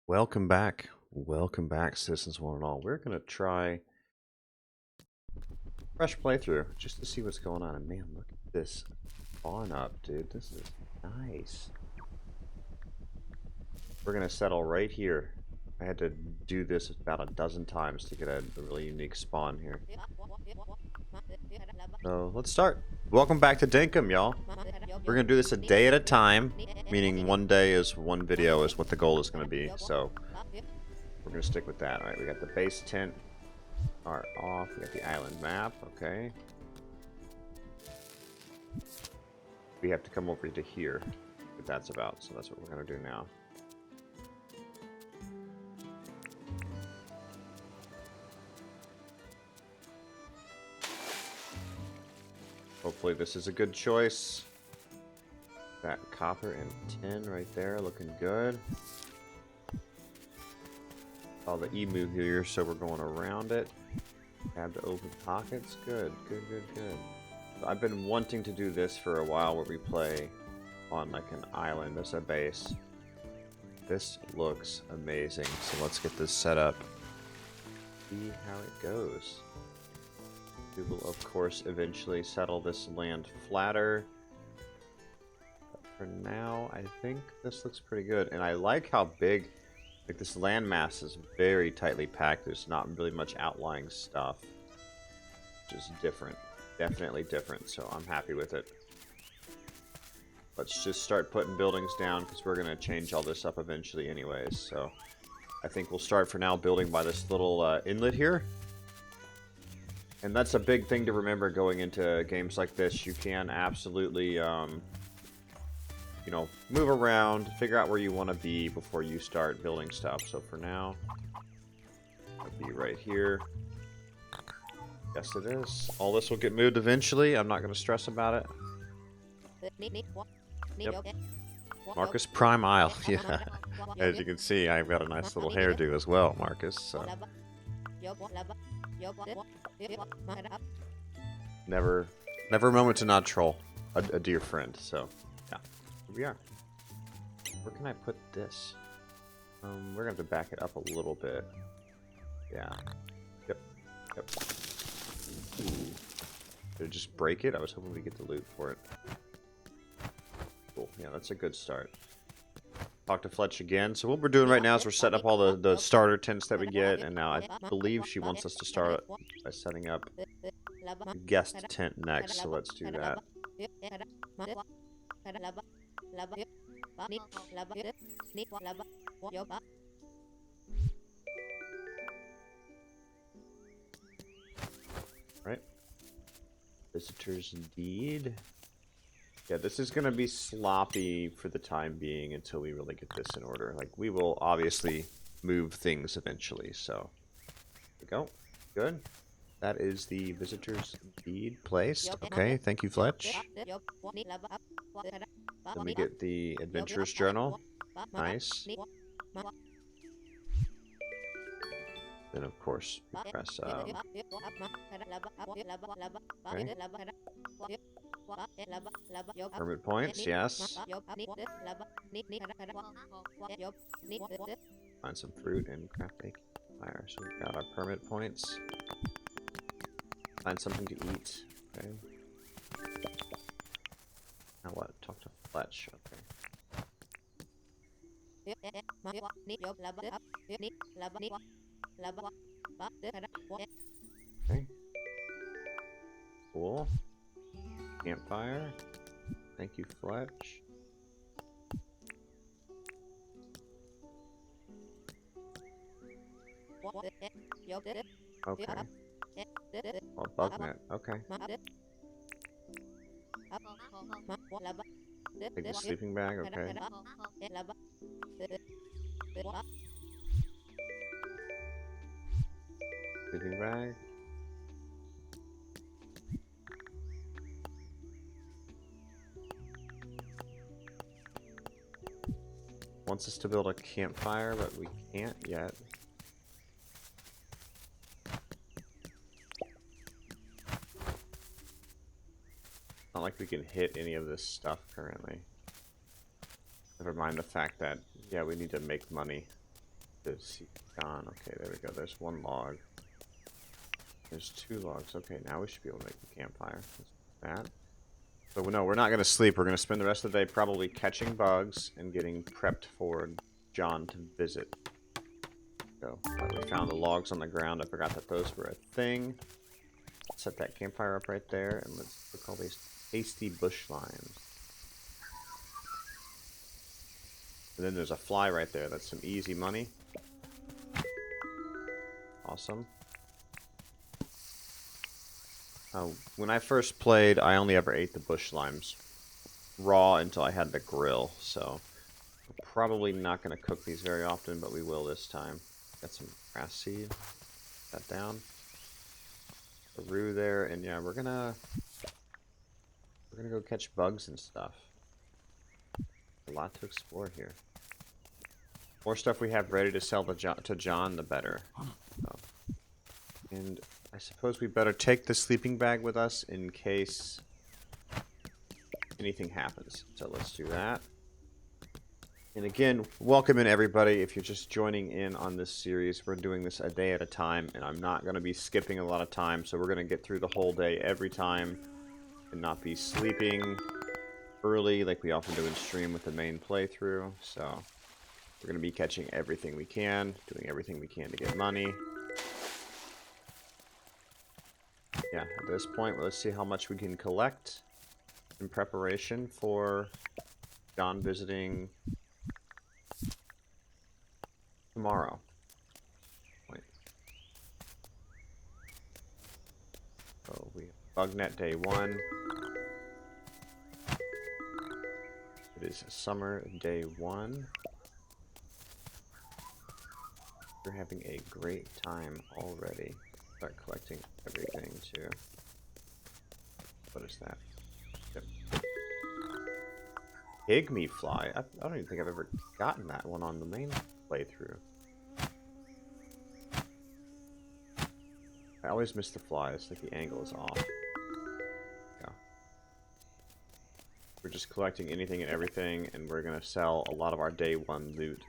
Welcome back. Welcome back, citizens one and all. We're going to try fresh playthrough just to see what's going on. And man, look at this spawn up, dude. This is nice. We're going to settle right here. I had to do this about a dozen times to get a really unique spawn here. So let's start. Welcome back to Dinkum, y'all. We're going to do this a day at a time, meaning one day is one video is what the goal is going to be. So we're going to stick with that. All right, we got the base tent are off. We got the island map. Okay. We have to come over to here, what that's about. So that's what we're going to do now. Hopefully this is a good choice. That copper and tin right there looking good. All the emu here, so we're going around it. Tab to open pockets. Good, good, good, good. I've been wanting to do this for a while where we play on like an island as a base. This looks amazing. So let's get this set up. See how it goes. We will, of course, eventually settle this land flatter. But for now, I think this looks pretty good. And I like how big, like this landmass is very tightly packed. There's not really much outlying stuff. Just different. Definitely different, so I'm happy with it. Let's just start putting buildings down because we're going to change all this up eventually anyways. So I think we'll start for now building by this little inlet here. And that's a big thing to remember going into games like this. You can absolutely, you know, move around, figure out where you want to be before you start building stuff. So for now, I'll be right here. Yes, it is. All this will get moved eventually. I'm not going to stress about it. Yep. Marcus Prime Isle. Yeah. As you can see, I've got a nice little hairdo as well, Marcus. So. Never a moment to not troll a dear friend. So, yeah, here we are. Where can I put this? We're gonna have to back it up a little bit. Yeah. Yep. Yep. Ooh. Did it just break it? I was hoping we get the loot for it. Cool. Yeah, that's a good start. Talk to Fletch again. So what we're doing right now is we're setting up all the starter tents that we get, and now I believe she wants us to start by setting up the guest tent next, so let's do that. Right. Visitors indeed. Yeah, this is going to be sloppy for the time being until we really get this in order. Like, we will obviously move things eventually, so. There we go. Good. That is the visitors indeed placed. Okay, thank you, Fletch. Then we get the adventurer's journal. Nice. Then, of course, we press, okay. Permit points, yes. Find some fruit and craft a fire. So we've got our permit points. Find something to eat. Okay. Now what? Talk to Fletch. Okay. Okay. Cool. Campfire. Thank you, Fletch. Okay. Oh, bug net. Okay. Take the sleeping bag. Okay. Sleeping bag. Wants us to build a campfire, but we can't yet. Not like we can hit any of this stuff currently. Never mind the fact that, yeah, we need to make money. This gone. Okay, there we go. There's one log. There's 2 logs. Okay, now we should be able to make the campfire. That. So no, we're not going to sleep. We're going to spend the rest of the day probably catching bugs and getting prepped for John to visit. So we found the logs on the ground. I forgot that those were a thing. Set that campfire up right there, and let's look at all these tasty bush limes. And then there's a fly right there. That's some easy money. Awesome. When I first played, I only ever ate the bush limes raw until I had the grill. So we're probably not going to cook these very often, but we will this time. Got some grass seed. Put that down. A rue there, and yeah, we're gonna go catch bugs and stuff. A lot to explore here. More stuff we have ready to sell to John, the better. So. And I suppose we better take the sleeping bag with us in case anything happens. So let's do that. And again, welcome in everybody. If you're just joining in on this series, we're doing this a day at a time, and I'm not going to be skipping a lot of time, so we're going to get through the whole day every time and not be sleeping early like we often do in stream with the main playthrough. So we're going to be catching everything we can, doing everything we can to get money. Yeah, at this point, let's see how much we can collect in preparation for John visiting tomorrow. Wait. So we have BugNet day 1. It is summer day 1. We're having a great time already. Start collecting everything too. What is that? Yep. Pygmy fly. I don't even think I've ever gotten that one on the main playthrough. I always miss the flies, like the angle is off. Yeah. We're just collecting anything and everything, and we're gonna sell a lot of our day 1 loot.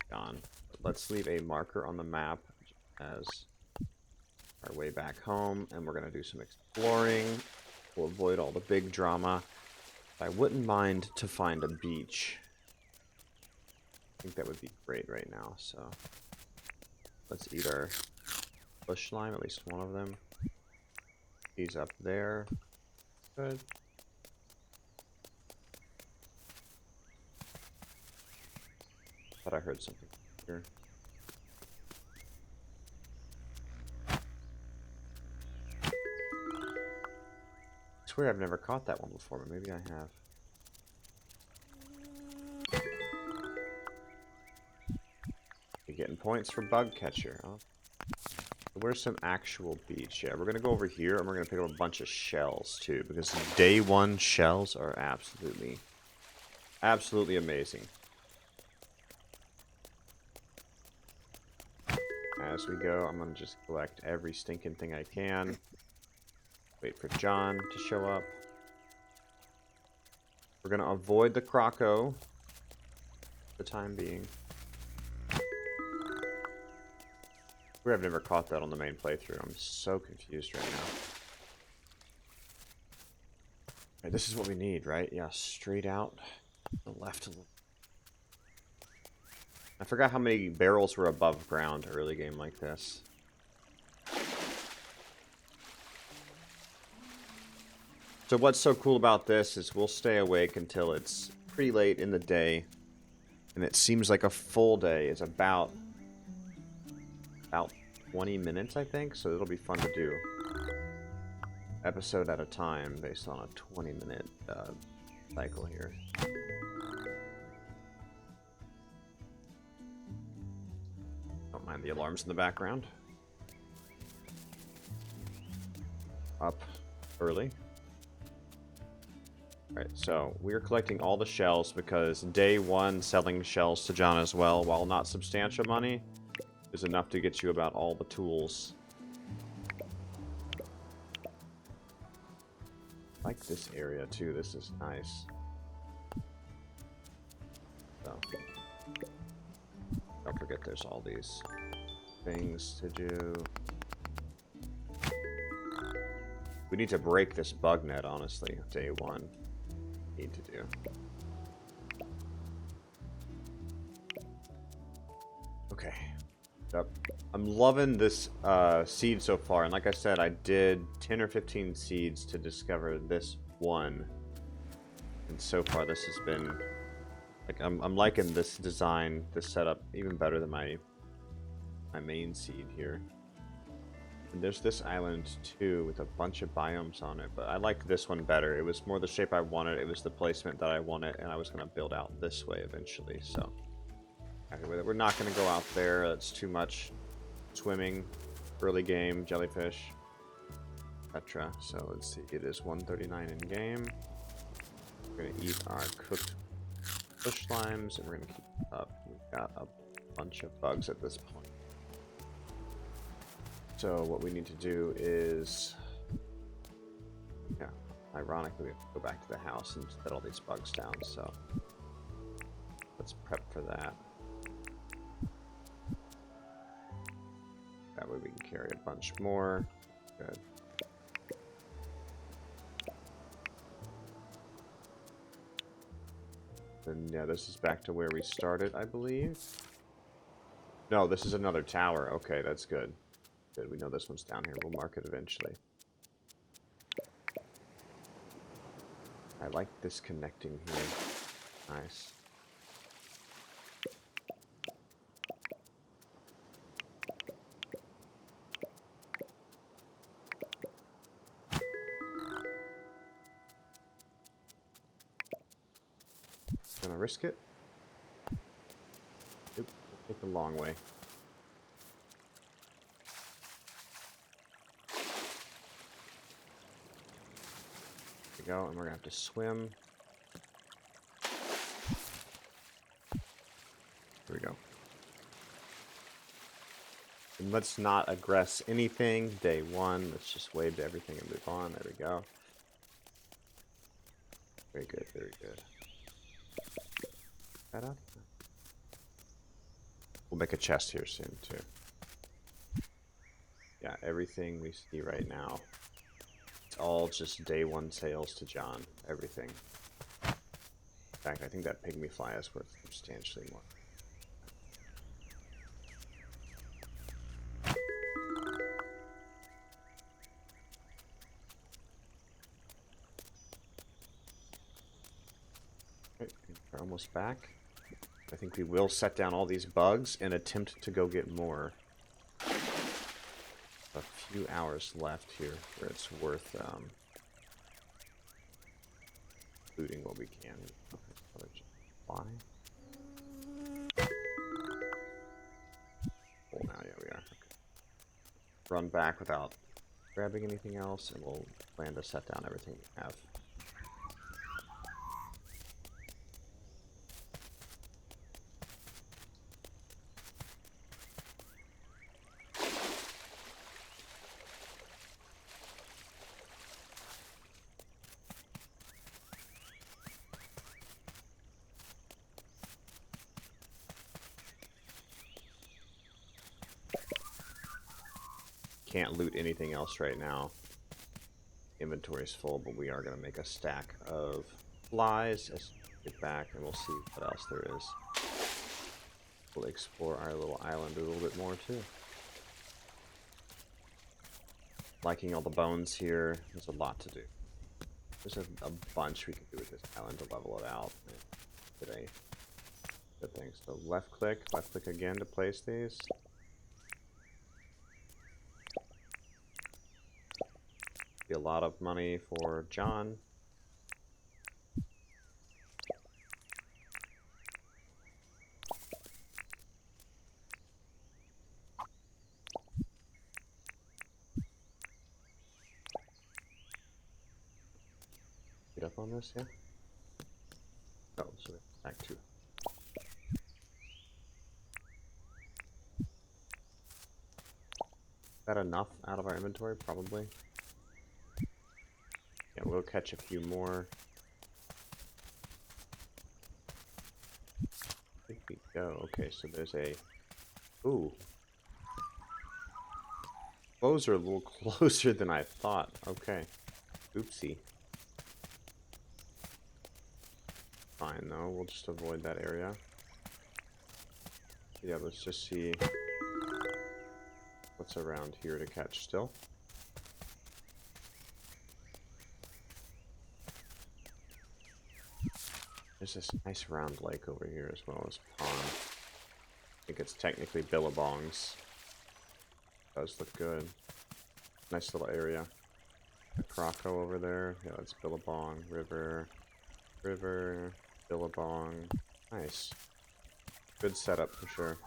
Gone. Let's leave a marker on the map as our way back home, and we're gonna do some exploring. We'll avoid all the big drama. I wouldn't mind to find a beach. I think that would be great right now, so let's eat our bush lime, at least one of them. He's up there. Good. Thought I heard something here. I swear I've never caught that one before, but maybe I have. You're getting points for bug catcher. Oh. Where's some actual beach? Yeah, we're gonna go over here and we're gonna pick up a bunch of shells too, because day 1 shells are absolutely amazing. As we go, I'm gonna just collect every stinking thing I can. Wait for John to show up. We're gonna avoid the croco for the time being. I've never caught that on the main playthrough. I'm so confused right now. Right, this is what we need, right? Yeah, straight out the left. I forgot how many barrels were above ground early game like this. So what's so cool about this is we'll stay awake until it's pretty late in the day, and it seems like a full day is about 20 minutes, I think, so it'll be fun to do episode at a time based on a 20-minute cycle here. Don't mind the alarms in the background. Up early. Alright, so we're collecting all the shells because day 1 selling shells to John as well, while not substantial money, is enough to get you about all the tools. I like this area too, this is nice. So. there's all these things to do. We need to break this bug net, honestly. Day one. Need to do. Okay. Yep. I'm loving this seed so far, and like I said, I did 10 or 15 seeds to discover this one. And so far this has been like I'm liking this design, this setup even better than my main seed here. And there's this island too with a bunch of biomes on it, but I like this one better. It was more the shape I wanted, it was the placement that I wanted, and I was going to build out this way eventually. So anyway, we're not going to go out there. That's too much swimming, early game, jellyfish, etc. So let's see, it is 1:39 in game. We're going to eat our cooked bush slimes, and we're going to keep it up. We've got a bunch of bugs at this point. So what we need to do is, yeah, ironically, we have to go back to the house and set all these bugs down. So let's prep for that. That way we can carry a bunch more. Good. And yeah, this is back to where we started, I believe. No, this is another tower. Okay, that's good. Good, we know this one's down here. We'll mark it eventually. I like this connecting here. Nice. Gonna risk it? Oop, take the long way. There we go, and we're gonna have to swim. Here we go. And let's not aggress anything. Day one, let's just wave to everything and move on. There we go. Very good, very good. That up? We'll make a chest here soon too. Yeah, everything we see right now, it's all just day one sales to John. Everything. In fact, I think that pygmy fly is worth substantially more. Okay, we're almost back. I think we will set down all these bugs and attempt to go get more. A few hours left here where it's worth looting what we can. Fly. Full now, yeah, we are. Okay. Run back without grabbing anything else, and we'll plan to set down everything we have. Can't loot anything else right now. Inventory is full, but we are going to make a stack of flies as we get back, and we'll see what else there is. We'll explore our little island a little bit more too. Liking all the bones here. There's a lot to do. There's a bunch we can do with this island to level it out. Today, good things. So left click again to place these. Be a lot of money for John. Get up on this, yeah? Oh, so back to. Is that enough out of our inventory? Probably. Yeah, we'll catch a few more. I think we go. Okay, so there's a Ooh. Those are a little closer than I thought. Okay. Oopsie. Fine, though. We'll just avoid that area. Yeah, let's just see what's around here to catch still. There's this nice round lake over here as well as pond. I think it's technically billabongs. Does look good. Nice little area. A croco over there. Yeah, that's billabong. River. River. Billabong. Nice. Good setup for sure.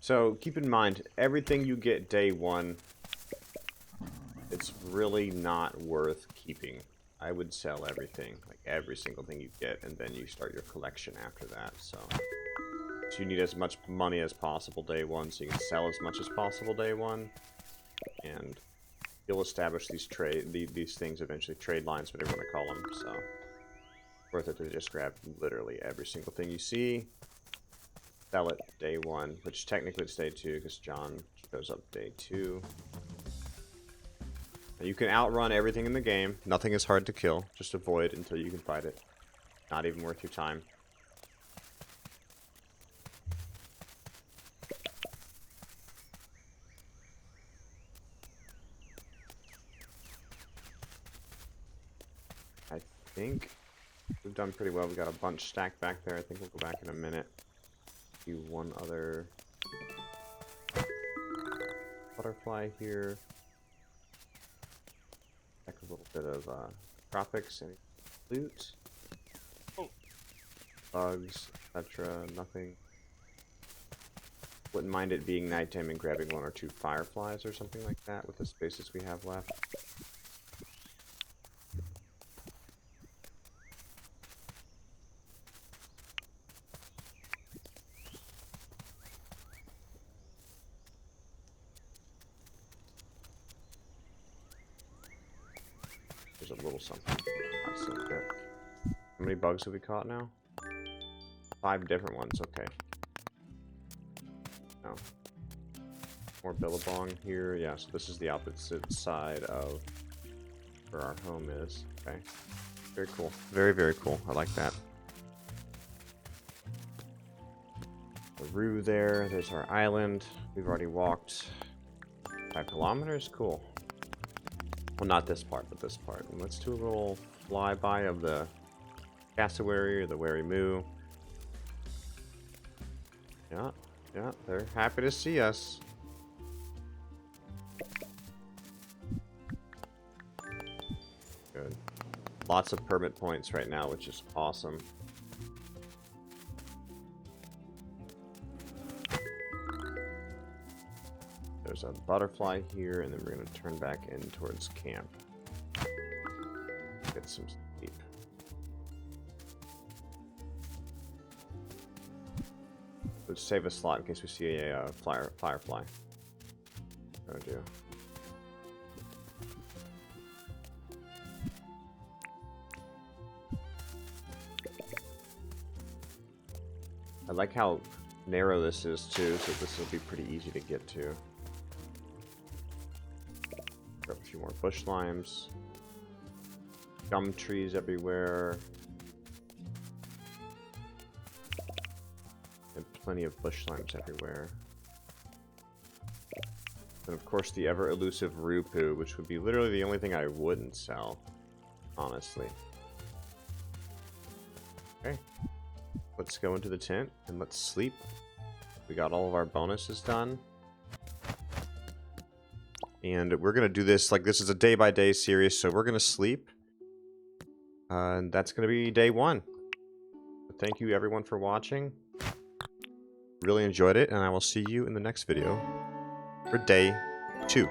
So keep in mind, everything you get day one, it's really not worth keeping. I would sell everything, like every single thing you get, and then you start your collection after that. So you need as much money as possible day one, so you can sell as much as possible day one, and you'll establish these these things eventually, trade lines, whatever you want to call them. So worth it to just grab literally every single thing you see. Sell it day one, which technically it's day two because John shows up day two. Now you can outrun everything in the game. Nothing is hard to kill. Just avoid until you can fight it. Not even worth your time. I think we've done pretty well. We got a bunch stacked back there. I think we'll go back in a minute. Do one other butterfly here. Check a little bit of tropics and loot. Oh. Bugs, etc. Nothing. Wouldn't mind it being nighttime and grabbing one or two fireflies or something like that with the spaces we have left. There's a little something. That's so good. How many bugs have we caught now? 5 different ones, okay. No. More billabong here. Yeah, so this is the opposite side of where our home is. Okay. Very cool. Very, very cool. I like that. The roo there. There's our island. We've already walked 5 kilometers. Cool. Well, not this part, but this part. And let's do a little flyby of the cassowary or the wary moo. Yeah, yeah, they're happy to see us. Good. Lots of permit points right now, which is awesome. There's a butterfly here, and then we're going to turn back in towards camp. Get some sleep. Let's save a slot in case we see a firefly. Oh dear. I like how narrow this is too, so this will be pretty easy to get to. Grab a few more bush limes. Gum trees everywhere. And plenty of bush limes everywhere. And of course the ever elusive Rupu, which would be literally the only thing I wouldn't sell, honestly. Okay. Let's go into the tent and let's sleep. We got all of our bonuses done. And we're going to do this, like, this is a day-by-day series, so we're going to sleep. And that's going to be day 1. But thank you, everyone, for watching. Really enjoyed it, and I will see you in the next video for day 2.